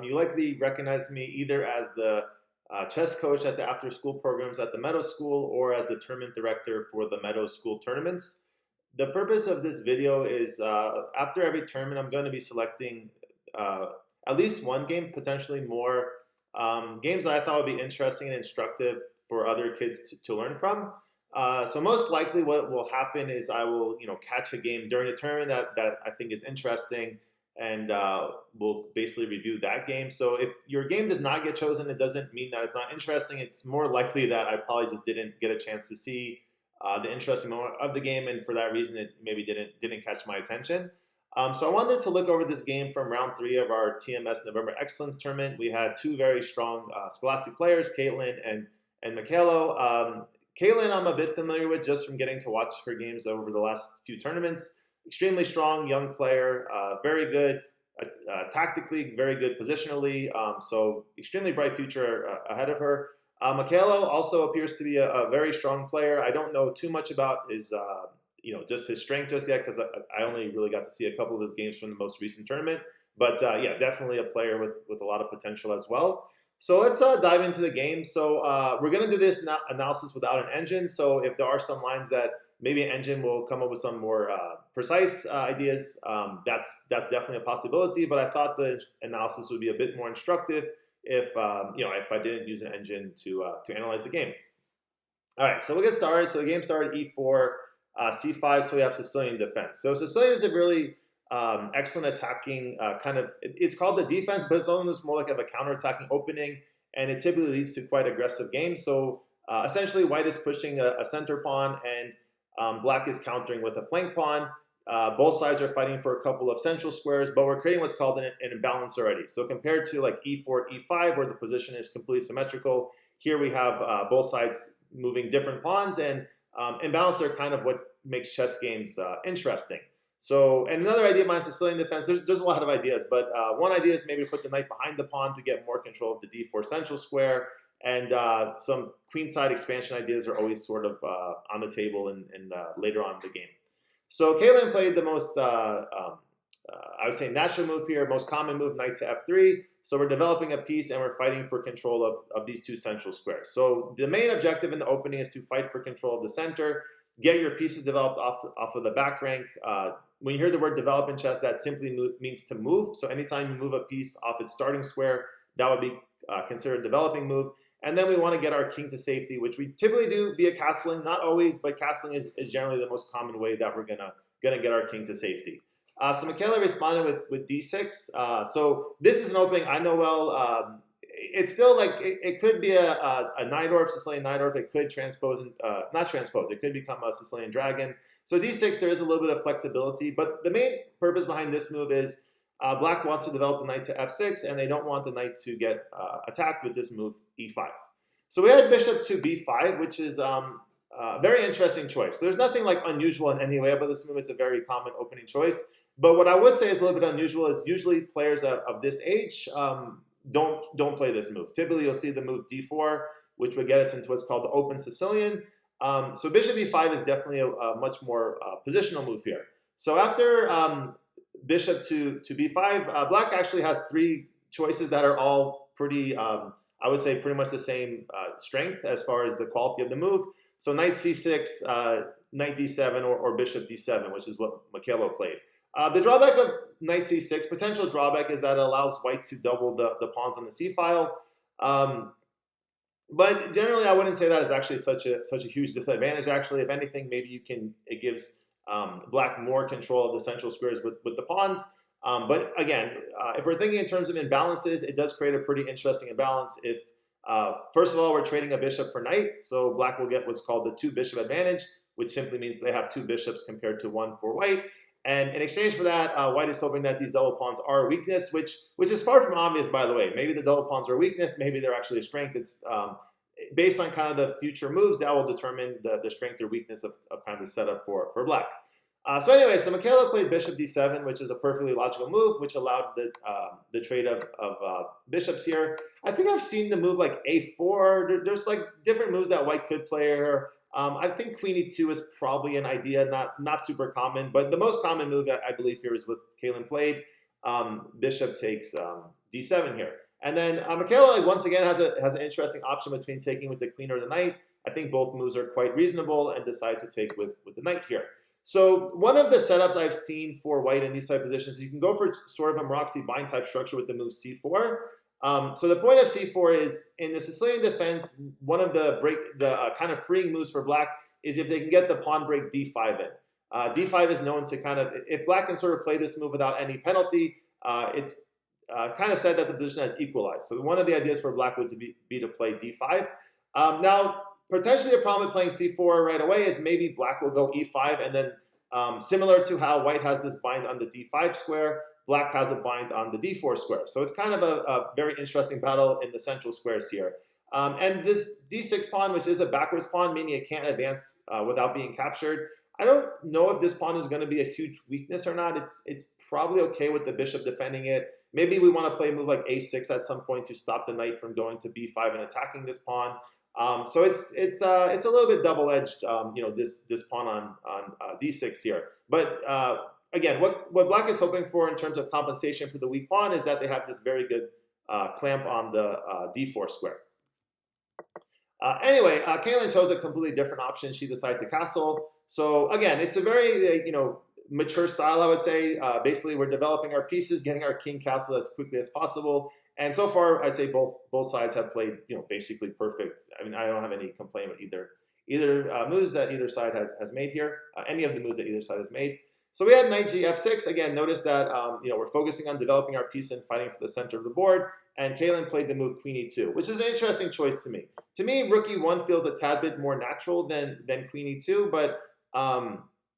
you likely recognize me either as the chess coach at the after-school programs at the Meadow School or as the tournament director for the Meadow School tournaments. The purpose of this video is after every tournament, I'm going to be selecting uh, at least one game, potentially more games that I thought would be interesting and instructive for other kids to learn from. So most likely what will happen is I will, catch a game during the tournament that I think is interesting, and we'll basically review that game. So if your game does not get chosen, it doesn't mean that it's not interesting. It's more likely that I probably just didn't get a chance to see the interesting moment of the game, and for that reason, it maybe didn't catch my attention. So I wanted to look over this game from round 3 of our TMS November Excellence Tournament. We had two very strong Scholastic players, Kaitlyn and Mykhailo. Kaitlyn, I'm a bit familiar with just from getting to watch her games over the last few tournaments. Extremely strong, young player, very good tactically, very good positionally. So extremely bright future ahead of her. Mykhailo also appears to be a very strong player. I don't know too much about his, just his strength just yet because I only really got to see a couple of his games from the most recent tournament. But yeah, definitely a player with a lot of potential as well. So let's dive into the game. So we're going to do this analysis without an engine. So if there are some lines that maybe an engine will come up with some more precise ideas, that's definitely a possibility. But I thought the analysis would be a bit more instructive if if I didn't use an engine to analyze the game. All right, so we'll get started. So the game started e4, c5. So we have Sicilian defense. So Sicilian is a really excellent attacking it's called the defense, but it's almost more like a counter-attacking opening, and it typically leads to quite aggressive games. So essentially, white is pushing a center pawn, and black is countering with a flank pawn. Both sides are fighting for a couple of central squares, but we're creating what's called an imbalance already. So compared to like e4, e5, where the position is completely symmetrical, here we have both sides moving different pawns, and imbalance are kind of what makes chess games interesting. So, and another idea of mine, Sicilian defense, there's a lot of ideas, but one idea is maybe put the knight behind the pawn to get more control of the d4 central square, and some queenside expansion ideas are always sort of on the table and later on in the game. So Kaitlyn played the most, I would say, natural move here, most common move, knight to f3. So we're developing a piece and we're fighting for control of these two central squares. So the main objective in the opening is to fight for control of the center, get your pieces developed off of the back rank. When you hear the word develop in chess, that simply means to move. So anytime you move a piece off its starting square, that would be considered a developing move. And then we want to get our king to safety, which we typically do via castling. Not always, but castling is generally the most common way that we're gonna get our king to safety. So Mykhailo responded with d6. So this is an opening I know well. It's still like it could be a Najdorf, Sicilian Najdorf. It could transpose, not transpose. It could become a Sicilian dragon. So d6, there is a little bit of flexibility, but the main purpose behind this move is black wants to develop the knight to f6, and they don't want the knight to get attacked with this move e5. So we had bishop to b5, which is a very interesting choice. So there's nothing like unusual in any way about this move. It's a very common opening choice. But what I would say is a little bit unusual is usually players of this age don't play this move. Typically, you'll see the move d4, which would get us into what's called the open Sicilian. So bishop e5 is definitely a much more positional move here. So after bishop to b5, black actually has 3 choices that are all pretty, I would say, pretty much the same strength as far as the quality of the move. So knight c6, knight d7, or bishop d7, which is what Mykhailo played. The drawback of knight c6, potential drawback, is that it allows white to double the pawns on the c file. But generally, I wouldn't say that is actually such a huge disadvantage. Actually, if anything, maybe it gives black more control of the central squares with the pawns. But again, if we're thinking in terms of imbalances, it does create a pretty interesting imbalance. If first of all, we're trading a bishop for knight, so black will get what's called the 2 bishop advantage, which simply means they have 2 bishops compared to 1 for white. And in exchange for that, white is hoping that these double pawns are a weakness, which is far from obvious, by the way. Maybe the double pawns are a weakness, maybe they're actually a strength. It's based on kind of the future moves that will determine the strength or weakness of kind of the setup for black. So anyway, so Mykhailo played bishop d7, which is a perfectly logical move, which allowed the trade of bishops here. I think I've seen the move like a4. There's like different moves that white could play here. I think queen e2 is probably an idea, not super common, but the most common move I believe here is what Kaitlyn played. Bishop takes d7 here. And then Mykhailo, like, once again, has an interesting option between taking with the queen or the knight. I think both moves are quite reasonable, and decide to take with the knight here. So one of the setups I've seen for white in these type of positions, you can go for sort of a Maroczy bind type structure with the move c4. So the point of c4 is, in the Sicilian defense, one of the kind of freeing moves for black is if they can get the pawn break d5 in. D5 is known to kind of, if black can sort of play this move without any penalty, it's kind of said that the position has equalized. So one of the ideas for black would be to play d5. Now, potentially a problem with playing c4 right away is maybe black will go e5, and then similar to how white has this bind on the d5 square, black has a bind on the d4 square. So it's kind of a very interesting battle in the central squares here. And this d6 pawn, which is a backwards pawn, meaning it can't advance without being captured, I don't know if this pawn is going to be a huge weakness or not. It's probably okay with the bishop defending it. Maybe we want to play a move like a6 at some point to stop the knight from going to b5 and attacking this pawn. So it's a little bit double-edged, this pawn on d6 here. But again, what black is hoping for in terms of compensation for the weak pawn is that they have this very good clamp on the d4 square. Anyway, Kaitlyn chose a completely different option. She decided to castle. So again, it's a very mature style, I would say. Basically, we're developing our pieces, getting our king castle as quickly as possible. And so far, I'd say both sides have played basically perfect. I mean, I don't have any complaint with either moves that either side has made here. Any of the moves that either side has made. So we had knight g f6. Again, notice that we're focusing on developing our piece and fighting for the center of the board. And Kaitlyn played the move queen e2, which is an interesting choice to me. To me, rook e1 feels a tad bit more natural than queen e2, but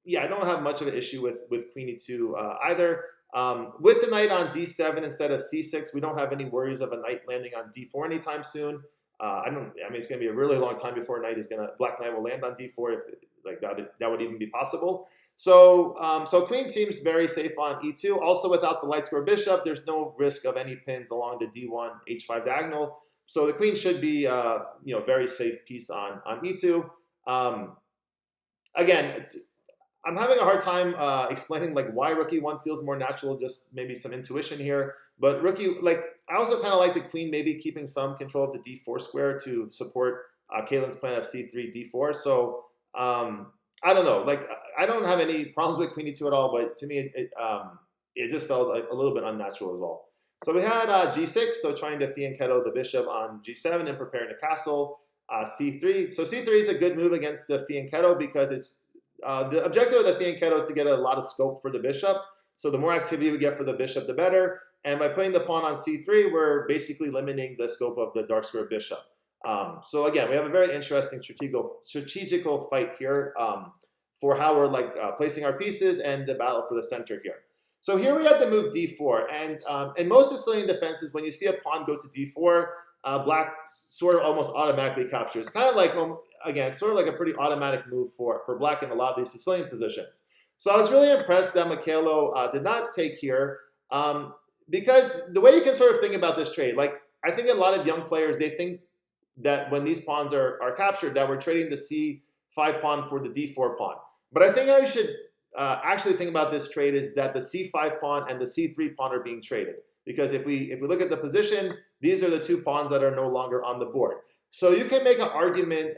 yeah, I don't have much of an issue with queen e2 either. With the knight on d7 instead of c6, we don't have any worries of a knight landing on d4 anytime soon. I mean, it's going to be a really long time before black knight will land on d4, if that would even be possible. So queen seems very safe on e2. Also, without the light square bishop, there's no risk of any pins along the d1 h5 diagonal. So the queen should be very safe piece on e2. Again, I'm having a hard time explaining why rook e1 feels more natural. Just maybe some intuition here. But rook I also kind of like the queen maybe keeping some control of the d4 square to support Kaitlyn's plan of c3 d4. So I don't know. I don't have any problems with queen e2 at all. But to me, it just felt a little bit unnatural as well. So we had g6, so trying to fianchetto the bishop on g7 and preparing to castle. c3. So c3 is a good move against the fianchetto because it's the objective of the fianchetto is to get a lot of scope for the bishop. So the more activity we get for the bishop, the better. And by putting the pawn on c3, we're basically limiting the scope of the dark square bishop. So again, we have a very interesting strategical fight here for how we're placing our pieces and the battle for the center here. So here we have the move d4, and in most Sicilian defenses, when you see a pawn go to d4, black sort of almost automatically captures. Kind of like, again, sort of like a pretty automatic move for black in a lot of these Sicilian positions. So I was really impressed that Mykhailo did not take here because the way you can sort of think about this trade, I think a lot of young players, they think that when these pawns are captured, that we're trading the c5 pawn for the d4 pawn. But I think I should actually think about this trade is that the c5 pawn and the c3 pawn are being traded. Because if we look at the position, these are the two pawns that are no longer on the board. So you can make an argument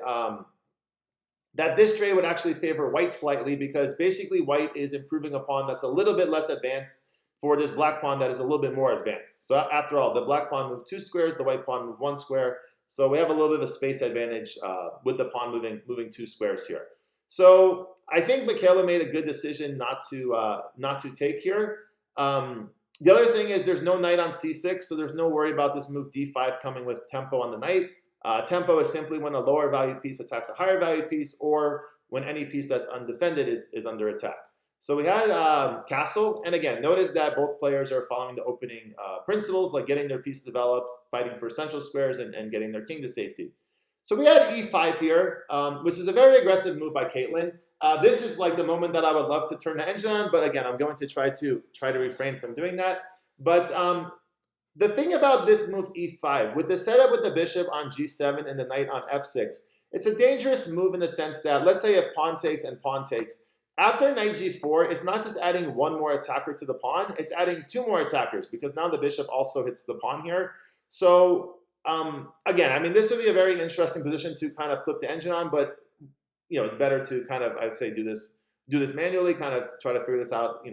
that this trade would actually favor white slightly because basically white is improving a pawn that's a little bit less advanced for this black pawn that is a little bit more advanced. So after all, the black pawn moved 2 squares, the white pawn moved 1 square. So we have a little bit of a space advantage with the pawn moving 2 squares here. So I think Mykhailo made a good decision not to take here. The other thing is there's no knight on c6, so there's no worry about this move d5 coming with tempo on the knight. Tempo is simply when a lower value piece attacks a higher value piece or when any piece that's undefended is under attack. So we had castle, and again, notice that both players are following the opening principles, like getting their piece developed, fighting for central squares, and getting their king to safety. So we had e5 here, which is a very aggressive move by Kaitlyn. This is the moment that I would love to turn the engine on, but again, I'm going to try to refrain from doing that. But the thing about this move e5, with the setup with the bishop on g7 and the knight on f6, it's a dangerous move in the sense that, let's say if pawn takes and pawn takes, after knight g4, it's not just adding one more attacker to the pawn, it's adding two more attackers because now the bishop also hits the pawn here. So again, I mean, this would be a very interesting position to kind of flip the engine on, but it's better to kind of, I'd say, do this manually, kind of try to figure this out,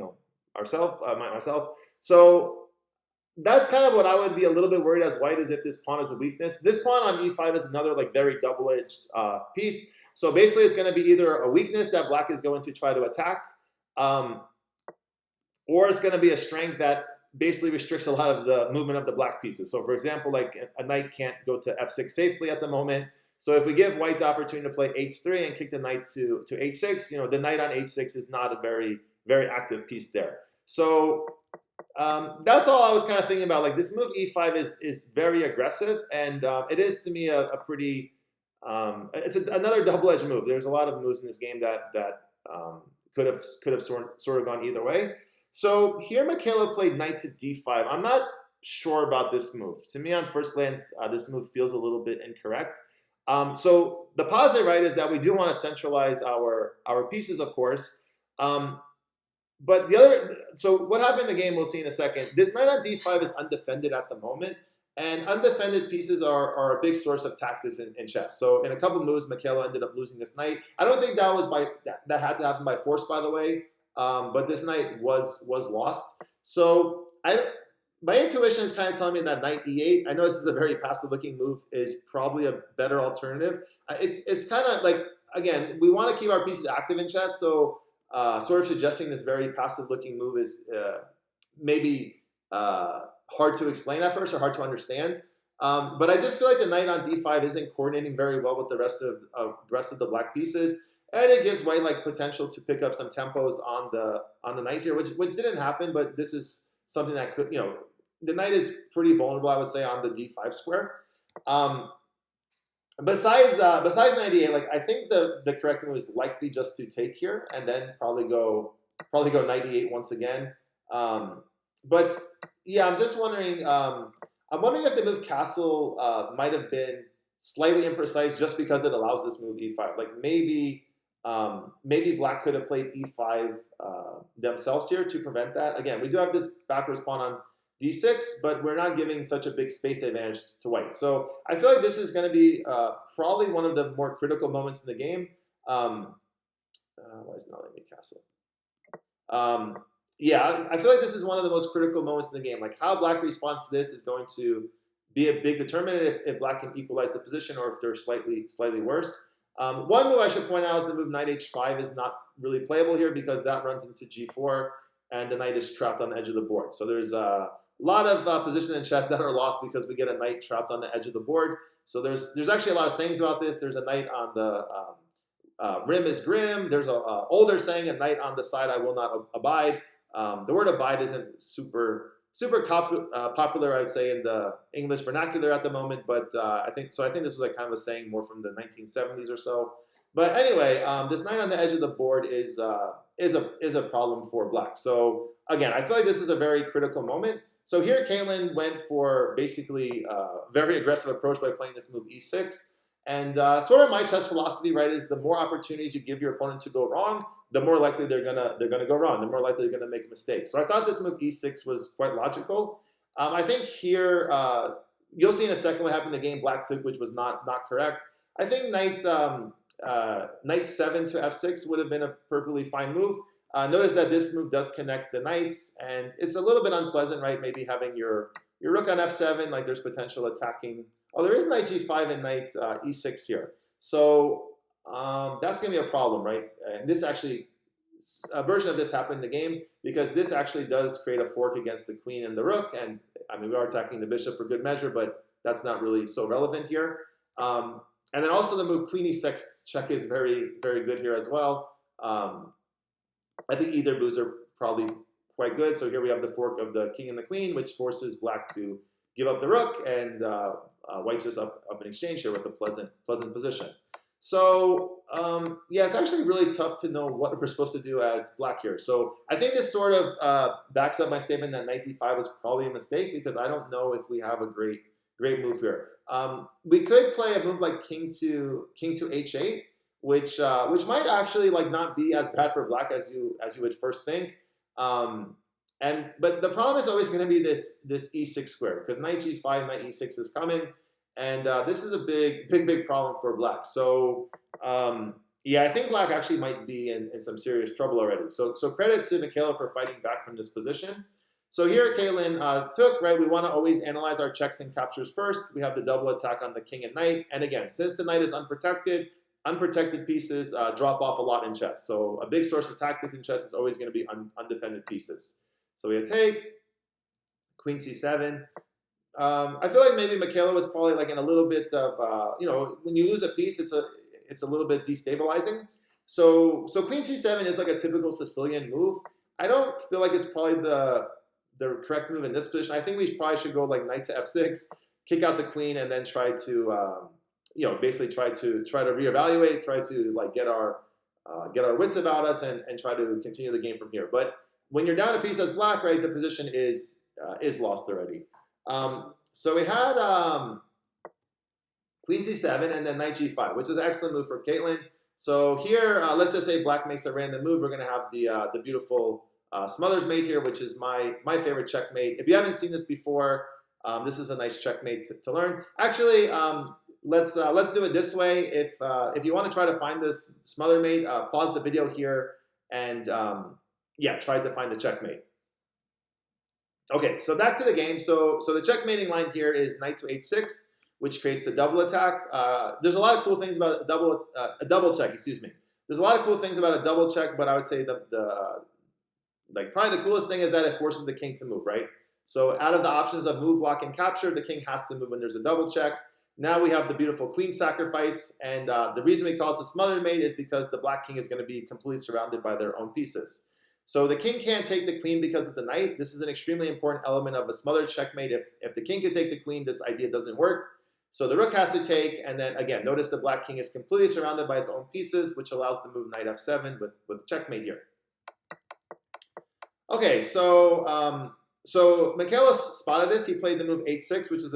myself. So that's kind of what I would be a little bit worried as white, is if this pawn is a weakness. This pawn on e5 is another like very double-edged piece. So basically, it's going to be either a weakness that black is going to try to attack, or it's going to be a strength that basically restricts a lot of the movement of the black pieces. So for example, like a knight can't go to f6 safely at the moment. So if we give white the opportunity to play h3 and kick the knight to h6, the knight on h6 is not a very, very active piece there. So that's all I was kind of thinking about. Like, this move e5 is very aggressive, and it is to me a pretty it's another double-edged move. There's a lot of moves in this game that could have sort of gone either way. So here Mykhailo played knight to d5. I'm not sure about this move. To me, on first glance, this move feels a little bit incorrect. So the positive, right, is that we do want to centralize our pieces, of course. But so what happened in the game, we'll see in a second. This knight on d5 is undefended at the moment, and undefended pieces are a big source of tactics in chess. So in a couple moves, Mykhailo ended up losing this knight. I don't think that was that had to happen by force, by the way. But this knight was lost. So my intuition is kind of telling me that knight e8, I know this is a very passive-looking move, is probably a better alternative. It's kind of like, again, we want to keep our pieces active in chess, so sort of suggesting this very passive-looking move is maybe hard to explain at first or hard to understand. But I just feel like the knight on d5 isn't coordinating very well with the rest of the black pieces. And it gives white like potential to pick up some tempos on the knight here, which didn't happen, but this is something that could, the knight is pretty vulnerable, I would say, on the d5 square. Besides knight e8, like, I think the correct move is likely just to take here and then probably go knight e8 once again. But yeah, I'm just wondering. I'm wondering if the move castle might have been slightly imprecise just because it allows this move e5. Like maybe black could have played e5 themselves here to prevent that. Again, we do have this backwards pawn on d6, but we're not giving such a big space advantage to white. So I feel like this is going to be probably one of the more critical moments in the game. Why is it not letting me castle? Yeah, I feel like this is one of the most critical moments in the game. Like, how black responds to this is going to be a big determinant if black can equalize the position or if they're slightly worse. One move I should point out is the move knight h5 is not really playable here because that runs into g4 and the knight is trapped on the edge of the board. So there's a lot of positions in chess that are lost because we get a knight trapped on the edge of the board. So there's actually a lot of sayings about this. There's a knight on the rim is grim. There's a older saying, a knight on the side I will not abide. The word abide isn't super popular, I'd say, in the English vernacular at the moment, but I think this was like kind of a saying more from the 1970s or so. But anyway, this knight on the edge of the board is a problem for black. So again, I feel like this is a very critical moment. So here Kaitlyn went for basically a very aggressive approach by playing this move e6. And sort of my chess philosophy, right, is the more opportunities you give your opponent to go wrong, the more likely they're gonna go wrong. The more likely they're gonna make a mistake. So I thought this move e6 was quite logical. I think here you'll see in a second what happened in the game black took, which was not correct. I think knight 7 to f6 would have been a perfectly fine move. Notice that this move does connect the knights, and it's a little bit unpleasant, right? Maybe having your rook on f7, like there's potential attacking. Oh, there is knight g5 and knight e6 here. So that's going to be a problem, right? And this actually, a version of this happened in the game because this actually does create a fork against the queen and the rook. And I mean, we are attacking the bishop for good measure, but that's not really so relevant here. And then also the move queen e6 check is very, very good here as well. I think either moves are probably quite good. So here we have the fork of the king and the queen, which forces black to give up the rook, and white's just up in exchange here with a pleasant position. So yeah, it's actually really tough to know what we're supposed to do as black here. So I think this sort of backs up my statement that knight d5 was probably a mistake because I don't know if we have a great move here. We could play a move like king to h8, which might actually like not be as bad for black as you would first think. Um, but the problem is always going to be this e6 square because knight g5, knight e6 is coming, and this is a big problem for black. So yeah, I think black actually might be in some serious trouble already. So credit to Mykhailo for fighting back from this position. So here Kaitlyn took, right, we want to always analyze our checks and captures first. We have the double attack on the king and knight. And again, since the knight is unprotected, unprotected pieces drop off a lot in chess. So a big source of tactics in chess is always going to be undefended pieces. So we take queen c7. I feel like maybe Mykhailo was probably like in a little bit of, you know, when you lose a piece, it's a little bit destabilizing. So queen c7 is like a typical Sicilian move. I don't feel like it's probably the correct move in this position. I think we probably should go like knight to f6, kick out the queen, and then try to, you know, basically try to reevaluate, try to like get our wits about us, and try to continue the game from here. But when you're down a piece as black, right, the position is lost already. So we had queen c7 and then knight g5, which is an excellent move for Kaitlyn. So here, let's just say black makes a random move. We're going to have the beautiful Smothers mate here, which is my favorite checkmate. If you haven't seen this before, this is a nice checkmate to learn. Actually, let's do it this way. If you want to try to find this Smother mate, pause the video here and yeah, try to find the checkmate. Okay, so back to the game. So the checkmating line here is knight to h6, which creates the double attack. There's a lot of cool things about a double check. Excuse me. There's a lot of cool things about a double check, but I would say like probably the coolest thing is that it forces the king to move, right? So out of the options of move, block, and capture, the king has to move when there's a double check. Now we have the beautiful queen sacrifice, and the reason we call this a smothered mate is because the black king is going to be completely surrounded by their own pieces. So the king can't take the queen because of the knight. This is an extremely important element of a smothered checkmate. If the king could take the queen, this idea doesn't work. So the rook has to take, and then again, notice the black king is completely surrounded by its own pieces, which allows the move knight f7 with checkmate here. Okay, so Mykhailo spotted this. He played the move h6, which is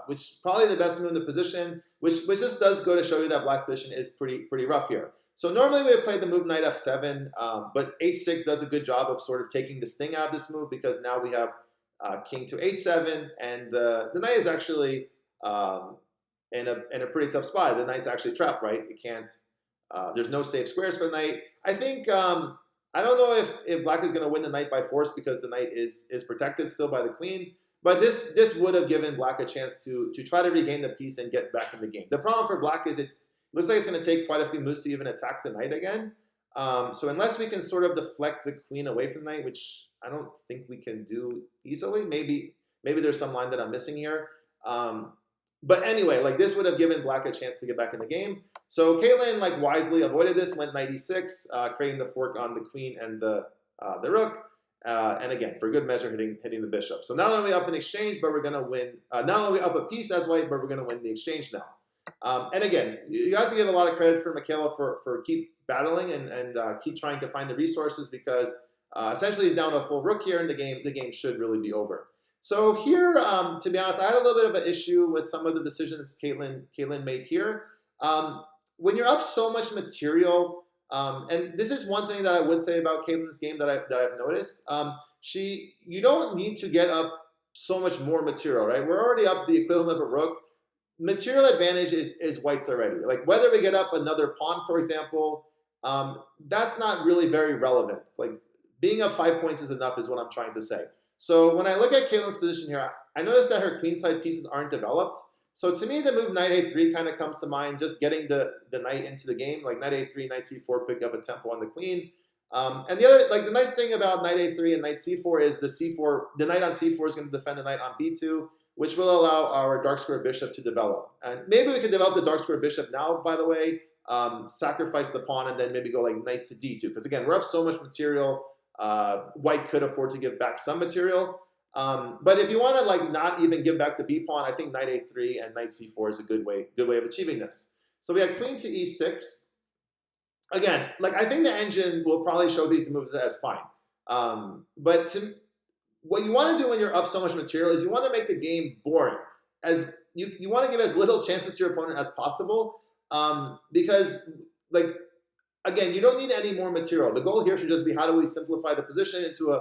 which is probably the best move in the position, which just does go to show you that black's position is pretty rough here. So normally we would play the move knight f7, but h6 does a good job of sort of taking the sting out of this move because now we have king to h7, and the knight is actually in a pretty tough spot. The knight's actually trapped, right? It can't. There's no safe squares for the knight. I think. I don't know if black is going to win the knight by force because the knight is protected still by the queen. But this would have given black a chance to try to regain the piece and get back in the game. The problem for black is it looks like it's going to take quite a few moves to even attack the knight again. So unless we can sort of deflect the queen away from the knight, which I don't think we can do easily. Maybe there's some line that I'm missing here. But anyway, like this would have given black a chance to get back in the game. So Kaitlyn like wisely avoided this, went knight e6, creating the fork on the queen and the rook. And again, for good measure, hitting the bishop. So not only up in exchange, but we're going to win. Not only up a piece as white, but we're going to win the exchange now. And again, you have to give a lot of credit for Mykhailo for keep battling and keep trying to find the resources because essentially he's down to a full rook here, and the game should really be over. So here, to be honest, I had a little bit of an issue with some of the decisions Kaitlyn made here. When you're up so much material, and this is one thing that I would say about Kaitlyn's game that I've noticed. You don't need to get up so much more material, right? We're already up the equivalent of a rook. Material advantage is white's already. Like whether we get up another pawn, for example, that's not really very relevant. Like being up 5 points is enough is what I'm trying to say. So when I look at Kaitlyn's position here, I notice that her queenside pieces aren't developed. So to me, the move knight a3 kind of comes to mind, just getting the knight into the game, like knight a3, knight c4, pick up a tempo on the queen. And the other, like the nice thing about knight a3 and knight c4 is the knight on c4 is going to defend the knight on b2, which will allow our dark square bishop to develop. And maybe we could develop the dark square bishop now, by the way, sacrifice the pawn and then maybe go like knight to d2. Because again, we're up so much material. White could afford to give back some material. But if you want to like not even give back the b pawn, I think knight a3 and knight c4 is a good way of achieving this. So we have queen to e6. Again, like I think the engine will probably show these moves as fine. But what you want to do when you're up so much material is you want to make the game boring. As you want to give as little chances to your opponent as possible. because, like, again, you don't need any more material. The goal here should just be how do we simplify the position into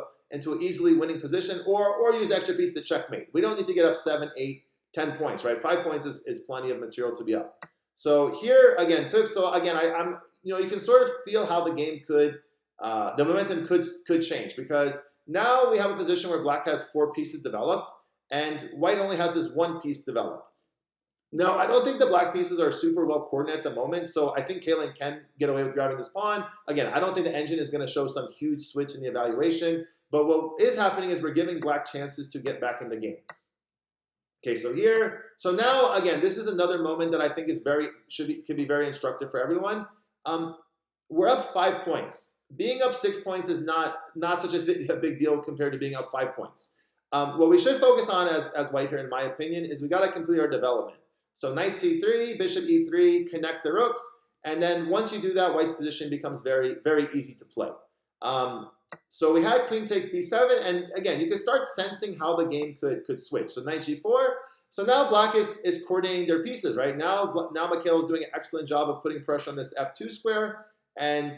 an easily winning position, or use the extra piece to checkmate. We don't need to get up 7, 8, 10 points, right? 5 points is plenty of material to be up. So here again, I'm you can sort of feel how the game could, the momentum could change, because now we have a position where black has 4 pieces developed and white only has this 1 piece developed. Now, I don't think the black pieces are super well coordinated at the moment, so I think Kaitlyn can get away with grabbing this pawn. Again, I don't think the engine is going to show some huge switch in the evaluation, but what is happening is we're giving black chances to get back in the game. Okay, so now, again, this is another moment that I think is can be very instructive for everyone. We're up 5 points. Being up 6 points is not such a big deal compared to being up 5 points. What we should focus on as white here, in my opinion, is we got to complete our development. So knight c3, bishop e3, connect the rooks, and then once you do that, white's position becomes very, very easy to play. So we had queen takes b7, and again, you can start sensing how the game could switch. So knight g4. So now black is coordinating their pieces, right? Now Mykhailo is doing an excellent job of putting pressure on this f2 square, and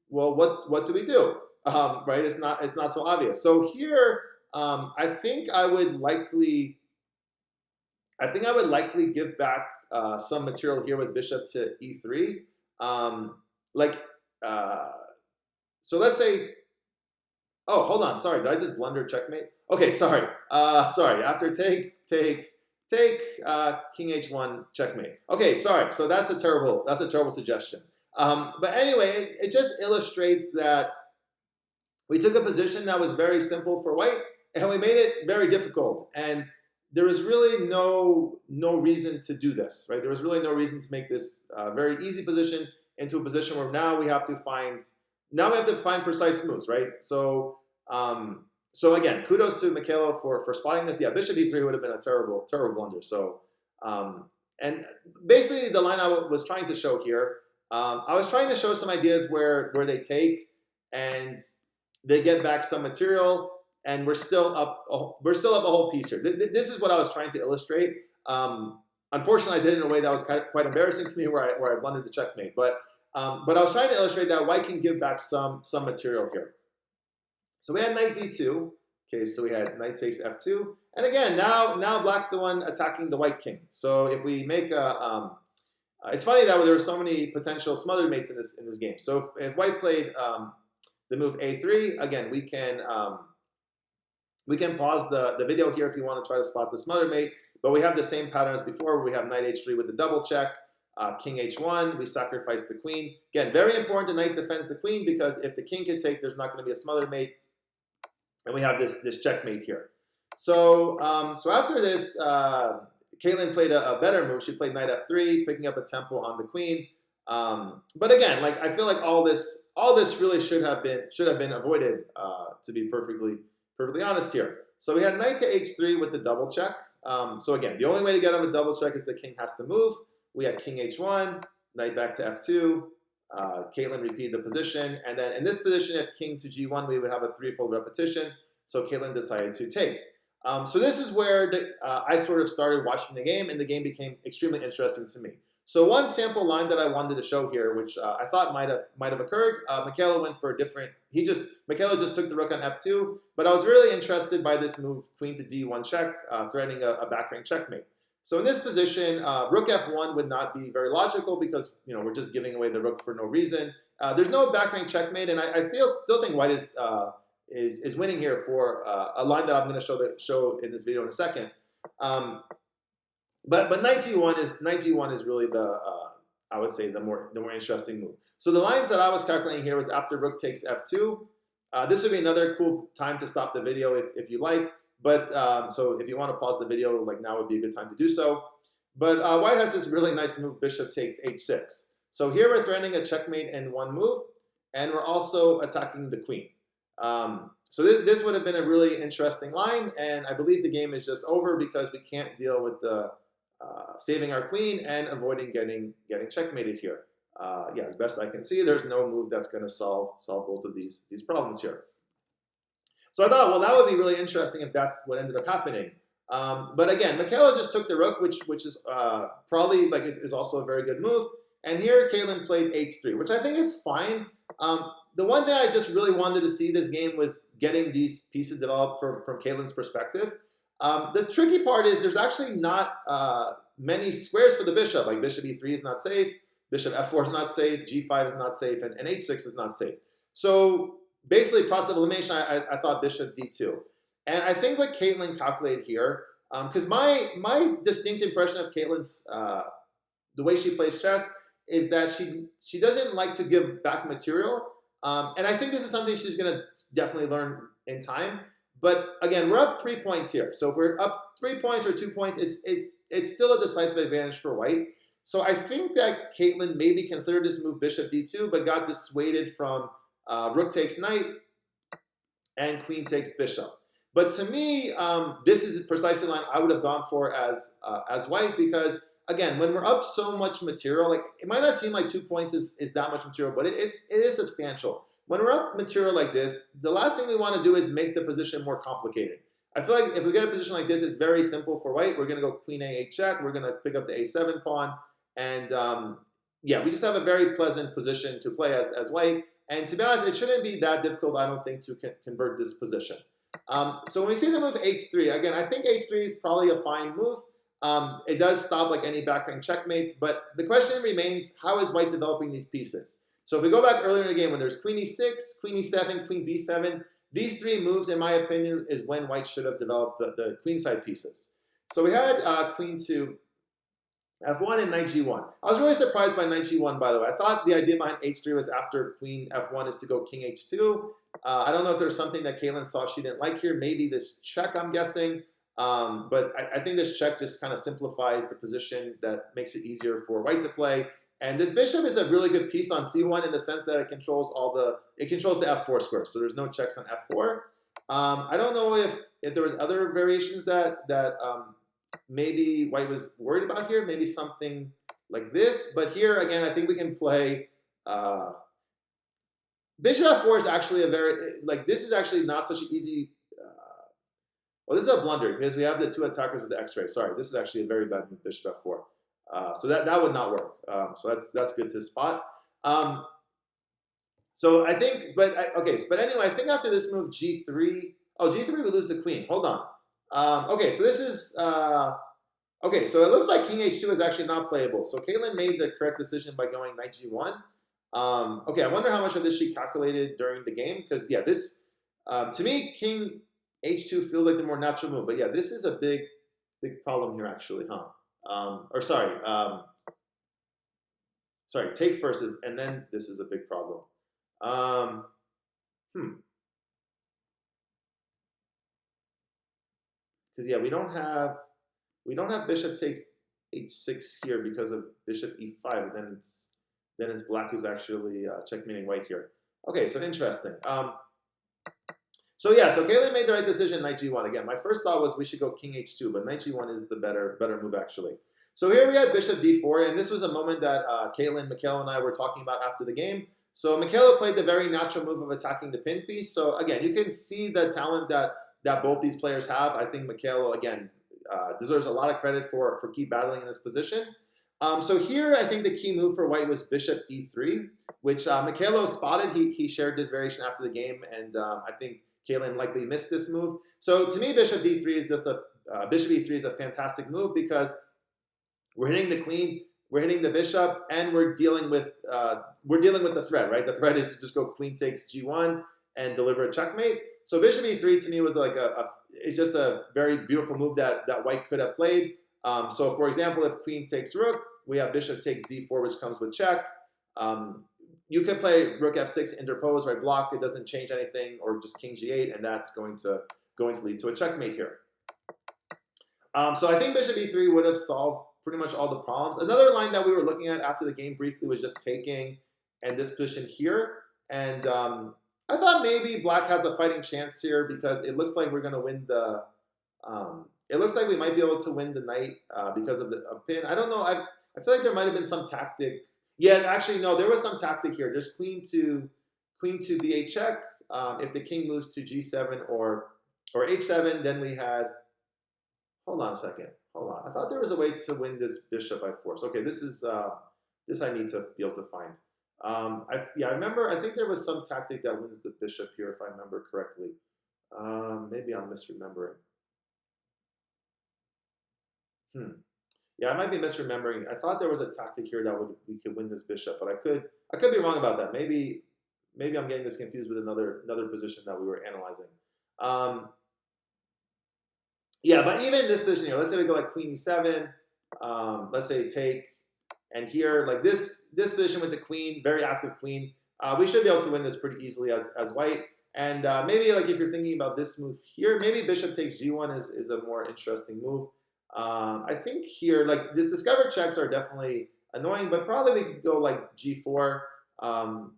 well, what do we do? Right? It's not so obvious. So here, I think I would likely give back some material here with bishop to e3. So let's say, oh, hold on, sorry, did I just blunder checkmate? Okay, sorry, after take, king h1, checkmate. Okay, sorry, so that's a terrible suggestion. But anyway, it just illustrates that we took a position that was very simple for white, and we made it very difficult. And there was really no reason to do this, right? There was really no reason to make this very easy position into a position where now we have to find precise moves, right? So again, kudos to Mykhailo for spotting this. Yeah, bishop e3 would have been a terrible blunder. So and basically the line I was trying to show here, I was trying to show some ideas where they take and they get back some material, and we're still up a whole piece here. This is what I was trying to illustrate. Unfortunately, I did it in a way that was quite embarrassing to me, where I blundered the checkmate. But I was trying to illustrate that white can give back some material here. So we had knight d2. Okay, so we had knight takes f2, and again, now black's the one attacking the white king. So if we make a it's funny that there were so many potential smothered mates in this game. So if white played the move a3, again, we can pause the video here if you want to try to spot the smothered mate, but we have the same pattern as before, where we have knight h3 with the double check, king h1, we sacrifice the queen. Again, very important, the knight defends the queen, because if the king can take, there's not going to be a smothered mate, and we have this checkmate here. So after this, Kaitlyn played a better move. She played knight f3, picking up a tempo on the queen. But again, like, I feel like all this really should have been avoided, to be perfectly honest here. So we had knight to h3 with the double check. So again, the only way to get on the double check is the king has to move. We had king h1, knight back to f2. Kaitlyn repeated the position, and then in this position, if king to g1, we would have a threefold repetition. So Kaitlyn decided to take. So this is where I sort of started watching the game, and the game became extremely interesting to me. So one sample line that I wanted to show here, which I thought might have occurred, Mykhailo went for a different. Mykhailo just took the rook on f2, but I was really interested by this move, queen to d1 check, threatening a back rank checkmate. So in this position, rook f1 would not be very logical, because we're just giving away the rook for no reason. There's no back rank checkmate, and I still think white is winning here for a line that I'm going to show in this video in a second. But knight g1 is really I would say the more interesting move. So the lines that I was calculating here was after rook takes f2. This would be another cool time to stop the video if you like. But so if you want to pause the video, like, now would be a good time to do so. But white has this really nice move, bishop takes h6. So here we're threatening a checkmate in one move, and we're also attacking the queen. So this would have been a really interesting line, and I believe the game is just over because we can't deal with the saving our queen and avoiding getting checkmated here. Yeah, as best I can see, there's no move that's going to solve both of these problems here. So I thought, well, that would be really interesting if that's what ended up happening. But again, Mykhailo just took the rook, which is probably is also a very good move. And here Kaitlyn played h3, which I think is fine. The one thing I just really wanted to see this game was getting these pieces developed from Kaitlyn's perspective. The tricky part is there's actually not many squares for the bishop. Like bishop e3 is not safe, bishop f4 is not safe, g5 is not safe, and h6 is not safe. So basically, process of elimination, I thought bishop d2. And I think what Kaitlyn calculated here, because my distinct impression of Kaitlyn's, the way she plays chess, is that she doesn't like to give back material. And I think this is something she's going to definitely learn in time. But again, we're up 3 points here. So if we're up 3 points or 2 points, it's still a decisive advantage for white. So I think that Kaitlyn maybe considered this move bishop d2, but got dissuaded from rook takes knight and queen takes bishop. But to me, this is precisely the line I would have gone for as white, because again, when we're up so much material, like it might not seem like 2 points is that much material, but it is substantial. When we're up material like this, the last thing we want to do is make the position more complicated. I feel like if we get a position like this, it's very simple for white. We're going to go queen a8 check. We're going to pick up the a7 pawn. And yeah, we just have a very pleasant position to play as white. And to be honest, it shouldn't be that difficult, I don't think, to convert this position. So when we see the move h3, again, I think h3 is probably a fine move. It does stop like any backrank checkmates, but the question remains, how is white developing these pieces? So if we go back earlier in the game, when there's queen e6, queen e7, queen b7, these 3 moves, in my opinion, is when white should have developed the queenside pieces. So we had queen to f1 and knight g1. I was really surprised by knight g1, by the way. I thought the idea behind h3 was after queen f1 is to go king h2. I don't know if there's something that Kaitlyn saw she didn't like here. Maybe this check, I'm guessing. But I think this check just kind of simplifies the position, that makes it easier for white to play. And this bishop is a really good piece on c1 in the sense that it controls the f4 square. So there's no checks on f4. I don't know if there was other variations that maybe white was worried about here. Maybe something like this. But here again, I think we can play bishop f4 is actually a very, like, this is actually not such an easy. Well, this is a blunder because we have the 2 attackers with the x-ray. Sorry, this is actually a very bad move, bishop f4. So that would not work. So that's good to spot. So I think, but anyway, I think after this move g3, g3 we lose the queen. Hold on. Okay, so this is okay. So it looks like king h2 is actually not playable. So Kaitlyn made the correct decision by going knight g1. Okay, I wonder how much of this she calculated during the game, because yeah, this to me king h2 feels like the more natural move. But yeah, this is a big problem here actually, huh? Or sorry, take first is, and then this is a big problem. Because yeah, we don't have bishop takes h6 here because of bishop e5. Then it's black who's actually checkmating white here. Okay, so interesting. So yeah, so Kaitlyn made the right decision, knight g1. Again, my first thought was we should go king h2, but knight g1 is the better move actually. So here we had bishop d4, and this was a moment that Kaitlyn, Mykhailo, and I were talking about after the game. So Mykhailo played the very natural move of attacking the pin piece. So again, you can see the talent that both these players have. I think Mykhailo, again, deserves a lot of credit for keep battling in this position. So here, I think the key move for white was bishop e3, which Mykhailo spotted. He shared this variation after the game, and I think Kaitlyn likely missed this move. So to me, bishop d3 is just bishop e3 is a fantastic move because we're hitting the queen, we're hitting the bishop, and we're dealing with the threat, right? The threat is to just go queen takes g1 and deliver a checkmate. So bishop e3 to me was like it's just a very beautiful move that white could have played. So for example, if queen takes rook, we have bishop takes d4, which comes with check. You could play rook f6 interpose, right? Block, it doesn't change anything, or just king g8, and that's going to lead to a checkmate here. So I think bishop e3 would have solved pretty much all the problems. Another line that we were looking at after the game briefly was just taking and this position here. And I thought maybe black has a fighting chance here because it looks like we're going to win the. It looks like we might be able to win the knight because of the pin. I don't know. I feel like there might have been some tactic. Yeah, actually, no, there was some tactic here. Just queen to b8 check. If the king moves to g7 or h7, then we had. Hold on a second. Hold on. I thought there was a way to win this bishop by force. Okay, this is This I need to be able to find. I remember. I think there was some tactic that wins the bishop here, if I remember correctly. Maybe I'm misremembering. Hmm. Yeah, I might be misremembering. I thought there was a tactic here that we could win this bishop, but I could be wrong about that. Maybe I'm getting this confused with another position that we were analyzing. Um, yeah, but even this position here, let's say we go like queen e7. Let's say take, and here like this position with the queen, very active queen. We should be able to win this pretty easily as white. And maybe like if you're thinking about this move here, maybe bishop takes g1 is a more interesting move. I think here, like this discover checks are definitely annoying, but probably we could go like g4.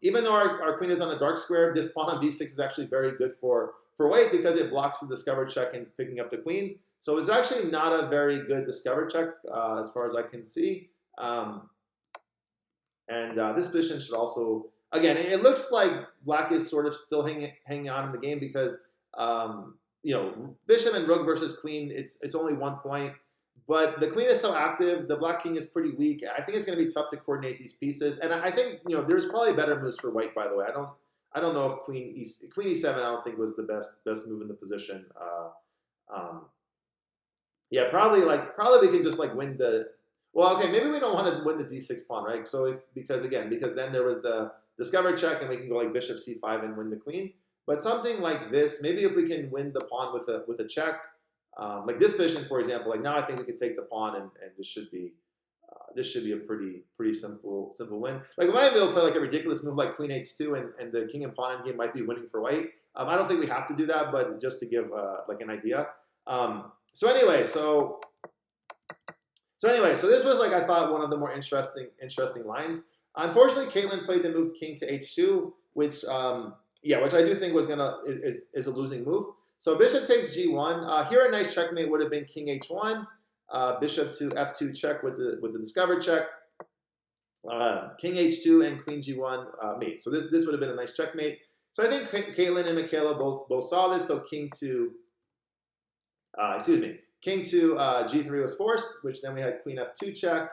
Even though our queen is on a dark square, this pawn on d6 is actually very good for white because it blocks the discover check and picking up the queen. So it's actually not a very good discover check as far as I can see. This position should also, again, it looks like black is sort of still hanging on in the game because bishop and rook versus queen, it's only 1 point. But the queen is so active, the black king is pretty weak. I think it's going to be tough to coordinate these pieces. And I think there's probably better moves for white. By the way, I don't know if queen e7 I don't think was the best move in the position. Yeah, probably we can just like win the. Well, okay, maybe we don't want to win the d6 pawn, right? So because then there was the discover check, and we can go like bishop c5 and win the queen. But something like this, maybe if we can win the pawn with a check. Like this position, for example, like now I think we could take the pawn, and this should be a pretty simple win. Like we might be able to play like a ridiculous move like queen h2, and the king and pawn endgame might be winning for white. I don't think we have to do that, but just to give like an idea. So anyway, so this was like I thought one of the more interesting lines. Unfortunately, Kaitlyn played the move king to h2, which which I do think is a losing move. So bishop takes g1. Here a nice checkmate would have been king h1, bishop to f2 check with the discover check, king h2 and queen g1 mate. So this would have been a nice checkmate. So I think Kaitlyn and Mykhailo both saw this. So king to g3 was forced, which then we had queen f2 check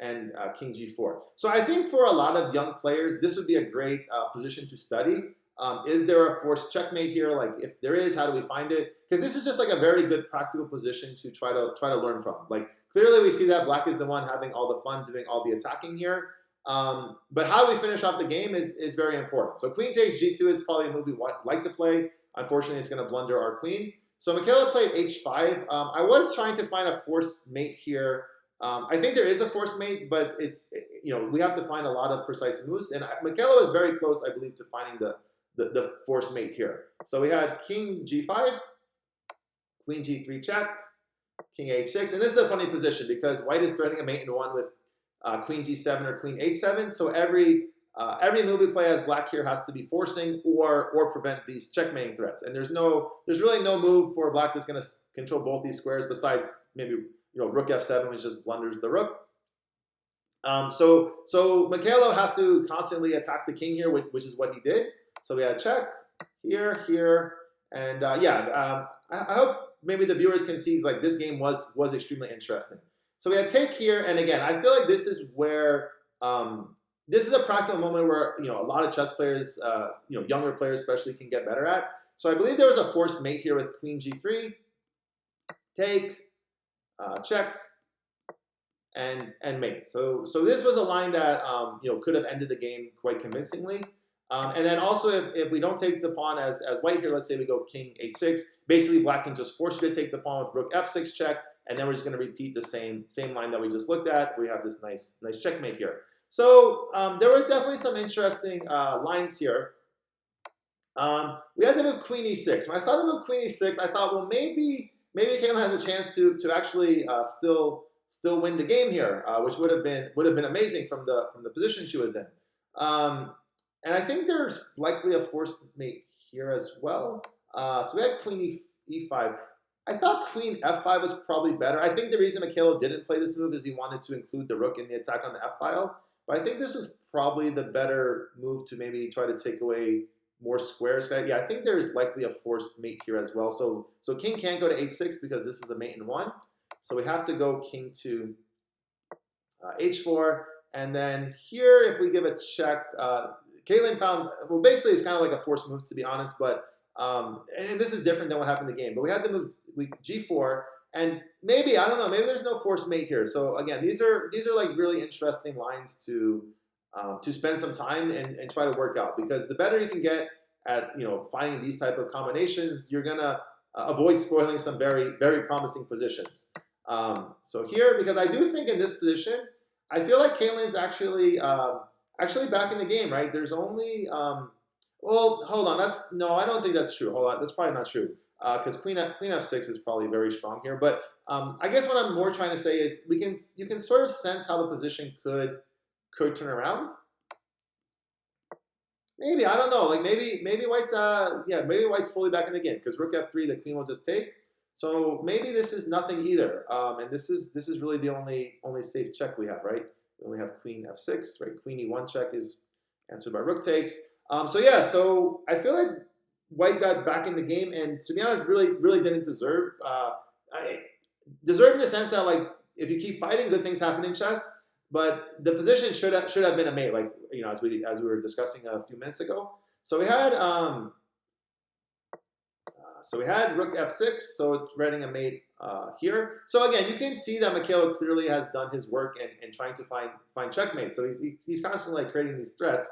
and king g4. So I think for a lot of young players, this would be a great position to study. Is there a forced checkmate here? Like, if there is, how do we find it? Because this is just like a very good practical position to try to learn from. Like, clearly we see that black is the one having all the fun doing all the attacking here. But how we finish off the game is very important. So queen takes g2 is probably a move we like to play. Unfortunately, it's going to blunder our queen. So Mykhailo played h5. I was trying to find a forced mate here. I think there is a forced mate, but it's we have to find a lot of precise moves. And Mykhailo is very close, I believe, to finding the forced mate here. So we had king g5, queen g3 check, king h6. And this is a funny position because white is threatening a mate in one with queen g7 or queen h7. So every move we play as black here has to be forcing or prevent these checkmating threats. And there's really no move for black that's going to control both these squares besides maybe rook f7, which just blunders the rook. So Mykhailo has to constantly attack the king here, which is what he did. So we had check here, and I hope maybe the viewers can see like this game was extremely interesting. So we had take here, and again, I feel like this is where this is a practical moment where a lot of chess players, younger players especially, can get better at. So I believe there was a forced mate here with queen g3, take, check, and mate. So this was a line that could have ended the game quite convincingly. And then also, if we don't take the pawn as white here, let's say we go king h6, basically black can just force you to take the pawn with rook f6 check, and then we're just going to repeat the same line that we just looked at. We have this nice checkmate here. So there was definitely some interesting lines here. We had to move queen e6. When I saw the move queen e6, I thought, well, maybe Kaitlyn has a chance to actually still win the game here, which would have been amazing from the position she was in. And I think there's likely a forced mate here as well. So we had queen e5. I thought queen f5 was probably better. I think the reason Mykhailo didn't play this move is he wanted to include the rook in the attack on the f file. But I think this was probably the better move to maybe try to take away more squares. Yeah, I think there's likely a forced mate here as well. So king can't go to h6 because this is a mate in one. So we have to go king to h4. And then here, if we give a check, Kaitlyn found, well, basically it's kind of like a forced move, to be honest, but, and this is different than what happened in the game, but we had to move G4, and maybe, I don't know, maybe there's no forced mate here. So again, these are like really interesting lines to spend some time and try to work out, because the better you can get at, finding these type of combinations, you're gonna avoid spoiling some very, very promising positions. So here, because I do think in this position, I feel like Kaitlyn's actually back in the game, right? There's only well, hold on. No, I don't think that's true. Hold on, that's probably not true, because Queen F6 is probably very strong here. But I guess what I'm more trying to say is you can sort of sense how the position could turn around. Maybe, I don't know. Like maybe White's maybe White's fully back in the game, because Rook F3, the Queen will just take. So maybe this is nothing either, and this is really the only safe check we have, right? We only have Queen F6, right? Queen E1 check is answered by Rook takes. So yeah, so I feel like White got back in the game, and to be honest, really didn't deserve. Deserve in the sense that, like, if you keep fighting, good things happen in chess. But the position should have been a mate, like, as we were discussing a few minutes ago. So we had Rook F6, so it's readying a mate here. So again, you can see that Mykhailo clearly has done his work in trying to find checkmate. So he's constantly like creating these threats.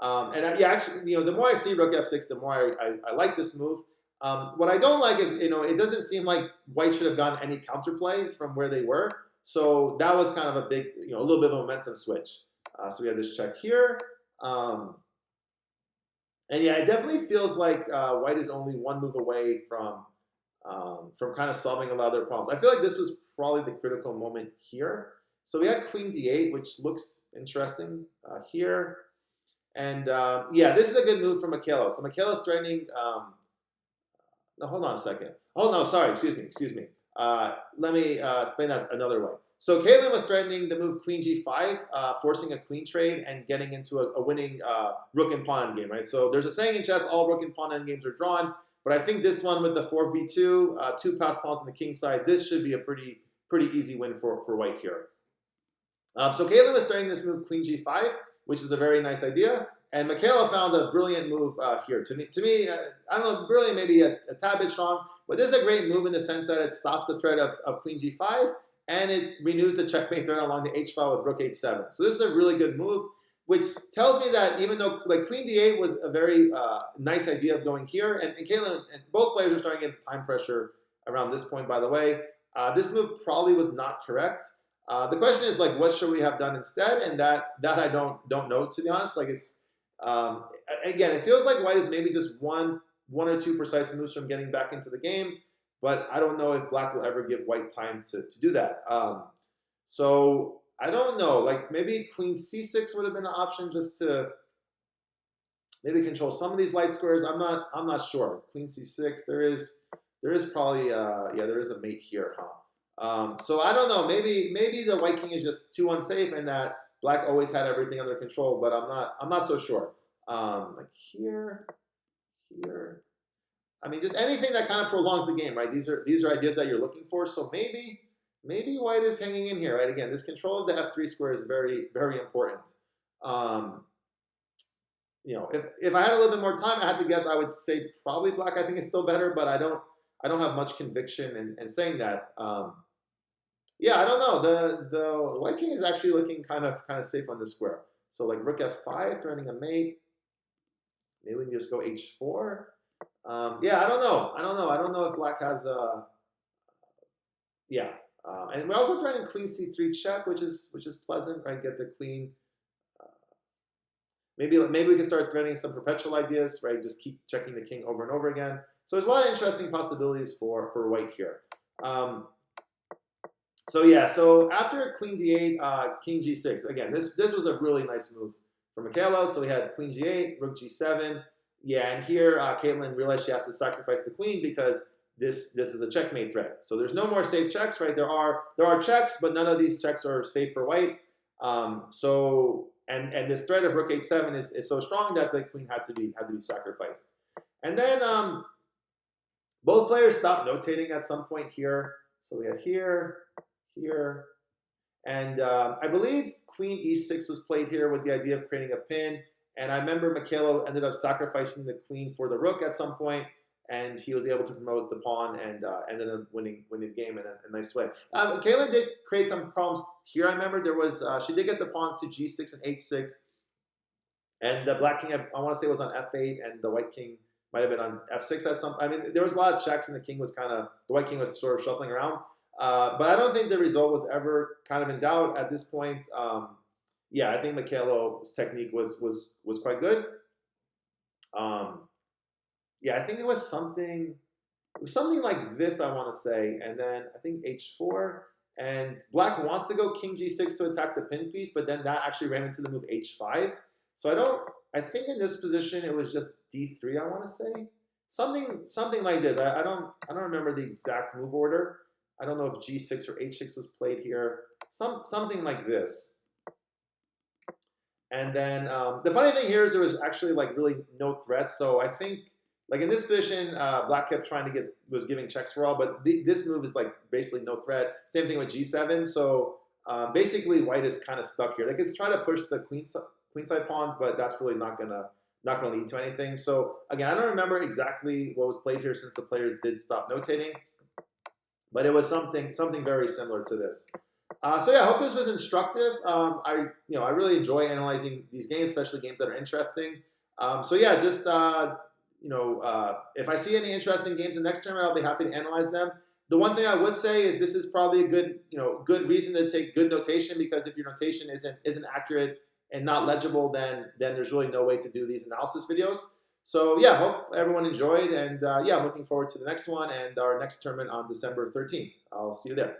Actually, the more I see Rook F6, the more I like this move. What I don't like is, it doesn't seem like White should have gotten any counterplay from where they were. So that was kind of a big, a little bit of a momentum switch. So we have this check here. And yeah, it definitely feels like White is only one move away from kind of solving a lot of their problems. I feel like this was probably the critical moment here. So we had Queen D8, which looks interesting here. And yeah, this is a good move from Mykhailo. So Mikhailo's threatening. No, hold on a second. Oh no, sorry. Excuse me. Let me explain that another way. So Kaitlyn was threatening the move Queen G5, forcing a queen trade and getting into a winning rook and pawn endgame, right? So there's a saying in chess, all rook and pawn endgames are drawn. But I think this one with the 4b2, two passed pawns on the king side, this should be a pretty easy win for White here. So Kaitlyn was threatening this move Queen G5, which is a very nice idea. And Mykhailo found a brilliant move here. To me, I don't know, brilliant maybe a tad bit strong, but this is a great move in the sense that it stops the threat of Queen G5, and it renews the checkmate threat along the H file with Rook H7. So this is a really good move, which tells me that even though like Queen D8 was a very nice idea of going here, and Kaitlyn and both players are starting to get time pressure around this point, by the way, this move probably was not correct. The question is, like, what should we have done instead? And that I don't know, to be honest. Like, it's again, it feels like White is maybe just one or two precise moves from getting back into the game, but I don't know if Black will ever give White time to do that. So I don't know. Like, maybe Queen C6 would have been an option just to maybe control some of these light squares. I'm not sure. Queen C6. There is probably there is a mate here, huh? So I don't know. Maybe the White King is just too unsafe, and that Black always had everything under control. But I'm not so sure. Like here. I mean, just anything that kind of prolongs the game, right? These are ideas that you're looking for. So maybe White is hanging in here, right? Again, this control of the F3 square is very, very important. If I had a little bit more time, I had to guess, I would say probably Black I think is still better, but I don't have much conviction in saying that. Yeah, I don't know. The White King is actually looking kind of safe on this square. So like Rook F5, threatening a mate. Maybe we can just go H4. Yeah, I don't know. I don't know if Black has and we're also trying Queen C3 check, which is pleasant, right? Get the queen. Maybe we can start threatening some perpetual ideas, right? Just keep checking the king over and over again. So there's a lot of interesting possibilities for White here. So yeah, so after Queen D8, King G6. Again, this was a really nice move for Mykhailo. So we had Queen G8, Rook G7. Yeah, and here Kaitlyn realized she has to sacrifice the queen because this is a checkmate threat. So there's no more safe checks, right? There are checks, but none of these checks are safe for White. So this threat of Rook H7 is so strong that the queen had to be sacrificed. And then both players stopped notating at some point here. So we had here, and I believe queen e6 was played here with the idea of creating a pin. And I remember Mykhailo ended up sacrificing the queen for the rook at some point, and he was able to promote the pawn and ended up winning the game in a nice way. Kaitlyn did create some problems here. I remember there was she did get the pawns to g6 and h6, and the black king I want to say was on f8, and the white king might have been on f6 at some. I mean, there was a lot of checks, and the white king was sort of shuffling around. But I don't think the result was ever kind of in doubt at this point. Yeah, I think Mykhailo's technique was quite good. Yeah, I think it was something like this, I want to say, and then I think h4, and black wants to go king g6 to attack the pin piece, but then that actually ran into the move h5. So I think in this position it was just d3, I want to say, something like this. I don't remember the exact move order. I don't know if g6 or h6 was played here. Something like this. And then the funny thing here is there was actually like really no threats. So I think like in this position, black kept trying to was giving checks for all, but this move is like basically no threat. Same thing with g7. So basically white is kind of stuck here. They could try to push the queenside pawns, but that's really not gonna lead to anything. So again, I don't remember exactly what was played here since the players did stop notating, but it was something very similar to this. So yeah, I hope this was instructive. I really enjoy analyzing these games, especially games that are interesting. So yeah, just if I see any interesting games in the next tournament, I'll be happy to analyze them. The one thing I would say is this is probably a good reason to take good notation, because if your notation isn't accurate and not legible, then there's really no way to do these analysis videos. So yeah, hope everyone enjoyed, and yeah, I'm looking forward to the next one and our next tournament on December 13th. I'll see you there.